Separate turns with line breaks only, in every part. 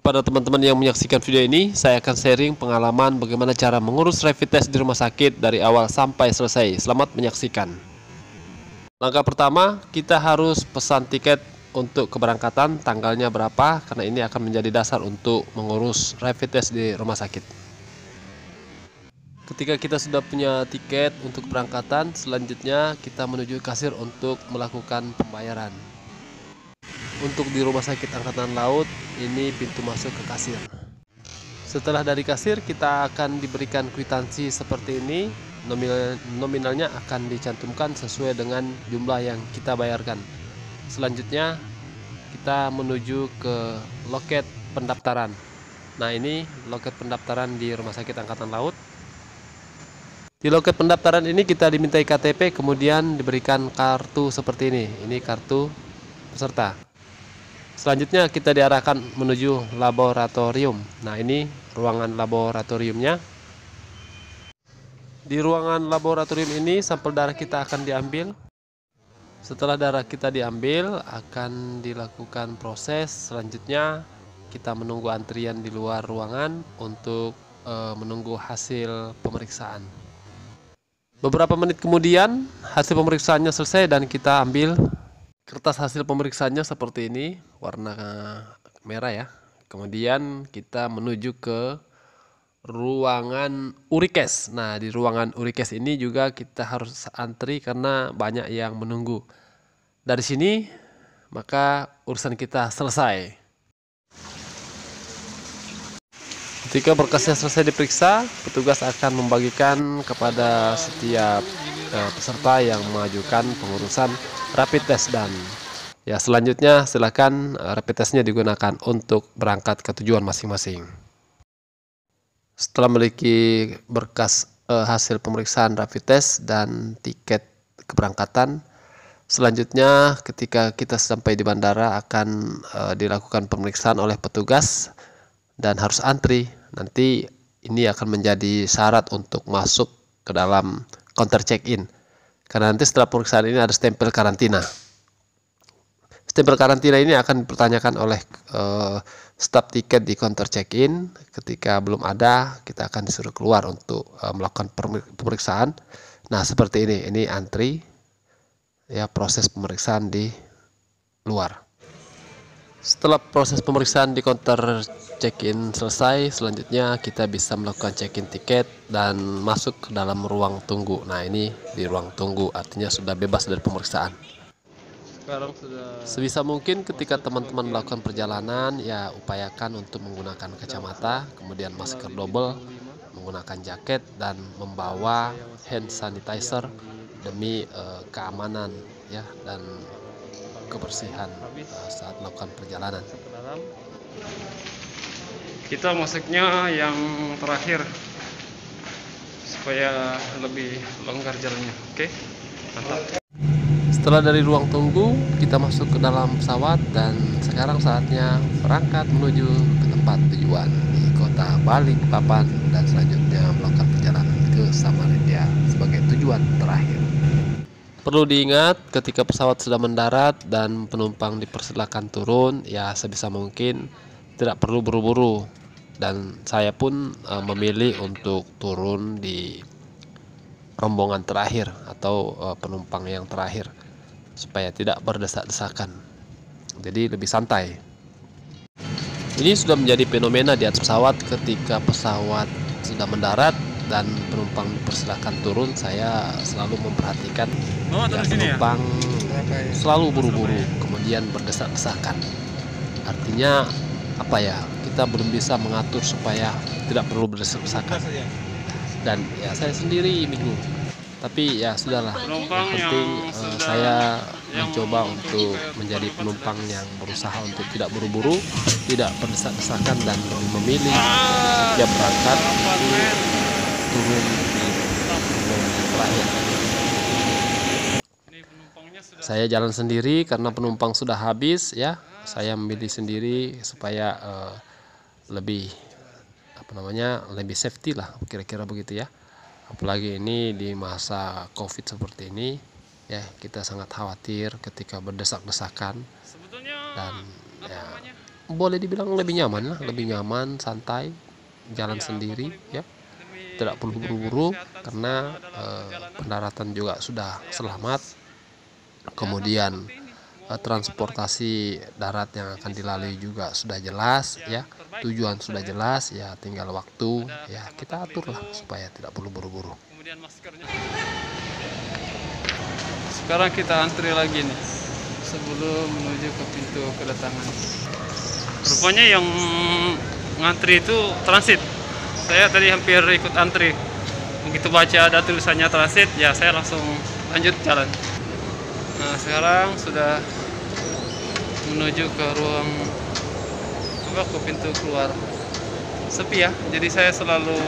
Kepada teman-teman yang menyaksikan video ini, saya akan sharing pengalaman bagaimana cara mengurus rapid test di rumah sakit dari awal sampai selesai. Selamat menyaksikan. Langkah pertama, kita harus pesan tiket untuk keberangkatan, tanggalnya berapa, karena ini akan menjadi dasar untuk mengurus rapid test di rumah sakit. Ketika kita sudah punya tiket untuk keberangkatan, selanjutnya kita menuju kasir untuk melakukan pembayaran. Untuk di Rumah Sakit Angkatan Laut, ini pintu masuk ke kasir. Setelah dari kasir, kita akan diberikan kwitansi seperti ini. Nominalnya akan dicantumkan sesuai dengan jumlah yang kita bayarkan. Selanjutnya, kita menuju ke loket pendaftaran. Nah, ini loket pendaftaran di Rumah Sakit Angkatan Laut. Di loket pendaftaran ini kita dimintai KTP, kemudian diberikan kartu seperti ini. Ini kartu peserta. Selanjutnya kita diarahkan menuju laboratorium. Nah, ini ruangan laboratoriumnya. Di ruangan laboratorium ini sampel darah kita akan diambil. Setelah darah kita diambil, akan dilakukan proses. Selanjutnya kita menunggu antrian di luar ruangan untuk menunggu hasil pemeriksaan. Beberapa menit kemudian hasil pemeriksaannya selesai dan kita ambil kertas hasil pemeriksaannya seperti ini, warna merah ya. Kemudian kita menuju ke ruangan urikes. Nah, di ruangan urikes ini juga kita harus antri karena banyak yang menunggu. Dari sini maka urusan kita selesai. Ketika berkasnya selesai diperiksa, petugas akan membagikan kepada setiap peserta yang mengajukan pengurusan rapid test, dan ya selanjutnya silakan rapid testnya digunakan untuk berangkat ke tujuan masing-masing. Setelah memiliki berkas hasil pemeriksaan rapid test dan tiket keberangkatan, selanjutnya ketika kita sampai di bandara akan dilakukan pemeriksaan oleh petugas dan harus antri. Nanti ini akan menjadi syarat untuk masuk ke dalam counter check-in. Karena nanti setelah pemeriksaan ini ada stempel karantina. Stempel karantina ini akan dipertanyakan oleh staf tiket di counter check-in. Ketika belum ada, kita akan disuruh keluar untuk melakukan pemeriksaan. Nah, seperti ini antri ya, proses pemeriksaan di luar. Setelah proses pemeriksaan di counter check-in selesai, selanjutnya kita bisa melakukan check-in tiket dan masuk ke dalam ruang tunggu. Nah, ini di ruang tunggu, artinya sudah bebas dari pemeriksaan. Sebisa mungkin ketika teman-teman melakukan perjalanan, ya upayakan untuk menggunakan kacamata, kemudian masker double, menggunakan jaket, dan membawa hand sanitizer demi keamanan ya dan kebersihan saat melakukan perjalanan.
Kita masuknya yang terakhir supaya lebih longgar jalannya. Oke, mantap.
Setelah dari ruang tunggu, kita masuk ke dalam pesawat dan sekarang saatnya berangkat menuju ke tempat tujuan di kota Balikpapan dan selanjutnya melakukan perjalanan ke Samarinda sebagai tujuan terakhir. Perlu diingat ketika pesawat sudah mendarat dan penumpang dipersilakan turun, ya sebisa mungkin tidak perlu buru-buru. Dan saya pun memilih untuk turun di rombongan terakhir atau penumpang yang terakhir supaya tidak berdesak-desakan. Jadi lebih santai. Ini sudah menjadi fenomena di atas pesawat. Ketika pesawat sudah mendarat dan penumpang dipersilakan turun, saya selalu memperhatikan penumpang selalu buru-buru, kemudian berdesak-desakan. Artinya apa ya, kita belum bisa mengatur supaya tidak perlu berdesak-desakan. Dan ya saya sendiri bingung, tapi ya sudahlah, yang penting saya mencoba untuk menjadi penumpang yang berusaha untuk tidak buru-buru, tidak berdesak-desakan, dan lebih memilih setiap berangkat turun di rombongan terakhir. Saya jalan sendiri karena penumpang sudah habis ya. Saya memilih sendiri supaya lebih lebih safety lah, kira-kira begitu ya. Apalagi ini di masa COVID seperti ini ya, kita sangat khawatir ketika berdesak-desakan dan ya boleh dibilang lebih nyaman lah, lebih nyaman, santai, jalan sendiri ya, tidak perlu buru-buru karena pendaratan juga sudah selamat. Kemudian transportasi darat yang akan dilalui juga sudah jelas ya, tujuan sudah jelas ya, tinggal waktu ya kita atur lah supaya tidak perlu buru-buru.
Kemudian maskernya. Sekarang kita antri lagi nih sebelum menuju ke pintu kedatangan. Rupanya yang ngantri itu transit. Saya tadi hampir ikut antri. Begitu baca ada tulisannya transit, ya saya langsung lanjut jalan. Nah, sekarang sudah menuju ke ruang ke pintu keluar. Sepi ya, jadi saya selalu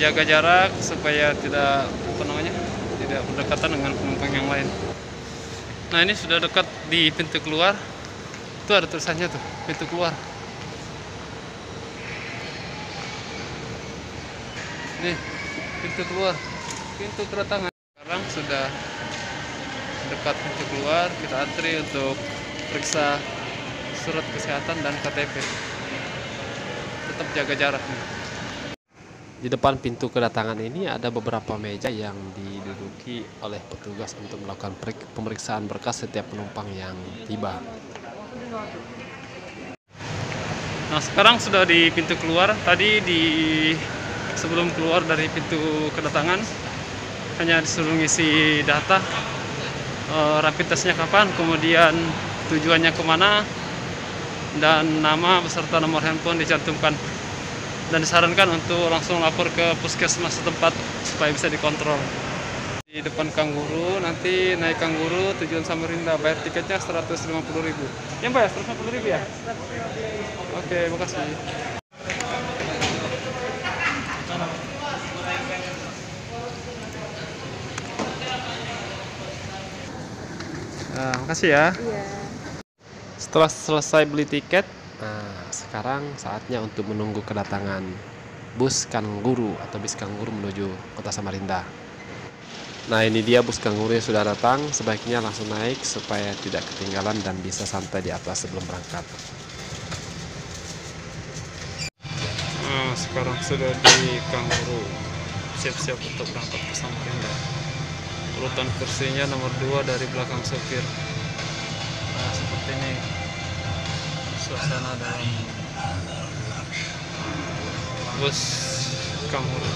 jaga jarak supaya tidak tidak berdekatan dengan penumpang yang lain. Nah, ini sudah dekat di pintu keluar. Itu ada tulisannya tuh, pintu keluar. Nih, pintu keluar, pintu kedatangan. Sekarang sudah dekat pintu keluar, kita antri untuk periksa surat kesehatan dan KTP. Tetap jaga jarak nih.
Di depan pintu kedatangan ini ada beberapa meja yang diduduki oleh petugas untuk melakukan pemeriksaan berkas setiap penumpang yang tiba.
Nah, sekarang sudah di pintu keluar. Tadi sebelum keluar dari pintu kedatangan hanya disuruh ngisi data, rapid testnya kapan, kemudian tujuannya kemana, dan nama beserta nomor handphone dicantumkan. Dan disarankan untuk langsung lapor ke puskesmas setempat supaya bisa dikontrol. Di depan Kangguru, nanti naik Kangguru tujuan Samarinda, bayar tiketnya 150.000. Ya Mbak ya, 150.000 ya? Oke, makasih. Nah, makasih ya.
Iya.
Setelah selesai beli tiket, nah sekarang saatnya untuk menunggu kedatangan bus Kangguru atau bis Kangguru menuju kota Samarinda. Nah, ini dia bus Kangguru yang sudah datang. Sebaiknya langsung naik supaya tidak ketinggalan dan bisa santai di atas sebelum berangkat.
Nah, sekarang sudah di Kangguru, siap-siap untuk berangkat ke Samarinda. Urutan kursinya nomor 2 dari belakang sopir. Nah, seperti ini suasana dalam bus Kangguru.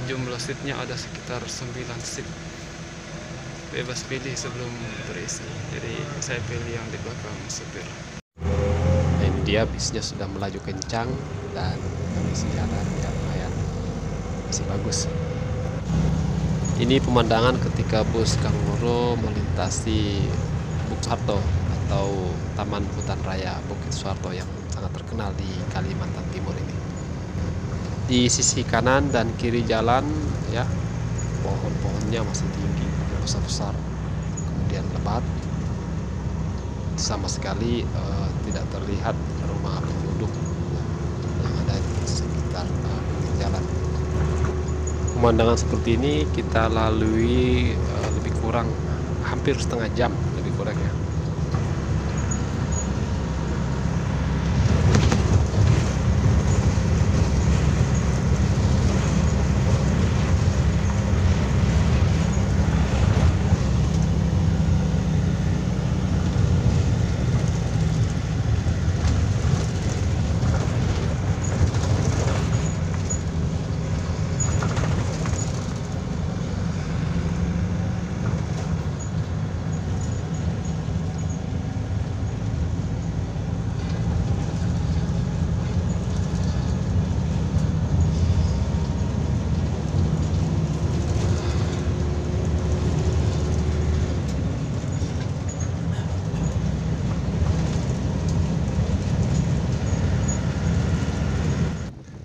Jumlah seatnya ada sekitar 9 seat. Bebas pilih sebelum berisi. Jadi saya pilih yang di belakang sopir.
Nah, ini dia bisnya sudah melaju kencang dan kondisi jalan ya lumayan masih bagus. Ini pemandangan ketika bus Kangguru melintasi Bukit Suharto atau Taman Hutan Raya Bukit Suharto yang sangat terkenal di Kalimantan Timur ini. Di sisi kanan dan kiri jalan ya, pohon-pohonnya masih tinggi, besar-besar, kemudian lebat. Sama sekali tidak terlihat rumah penduduk yang ada di sekitar pinggir jalan. Pemandangan seperti ini kita lalui lebih kurang hampir setengah jam lebih kurang ya.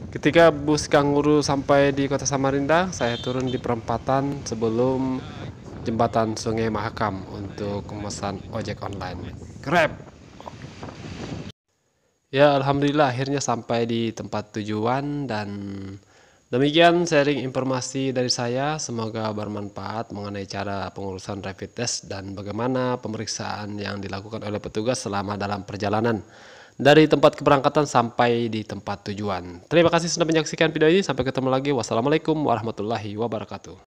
Ketika bus Kangguru sampai di kota Samarinda, saya turun di perempatan sebelum jembatan Sungai Mahakam untuk memesan ojek online Grab. Ya, alhamdulillah akhirnya sampai di tempat tujuan dan Demikian sharing informasi dari saya, semoga bermanfaat mengenai cara pengurusan rapid test dan bagaimana pemeriksaan yang dilakukan oleh petugas selama dalam perjalanan dari tempat keberangkatan sampai di tempat tujuan. Terima kasih sudah menyaksikan video ini, sampai ketemu lagi. Wassalamualaikum warahmatullahi wabarakatuh.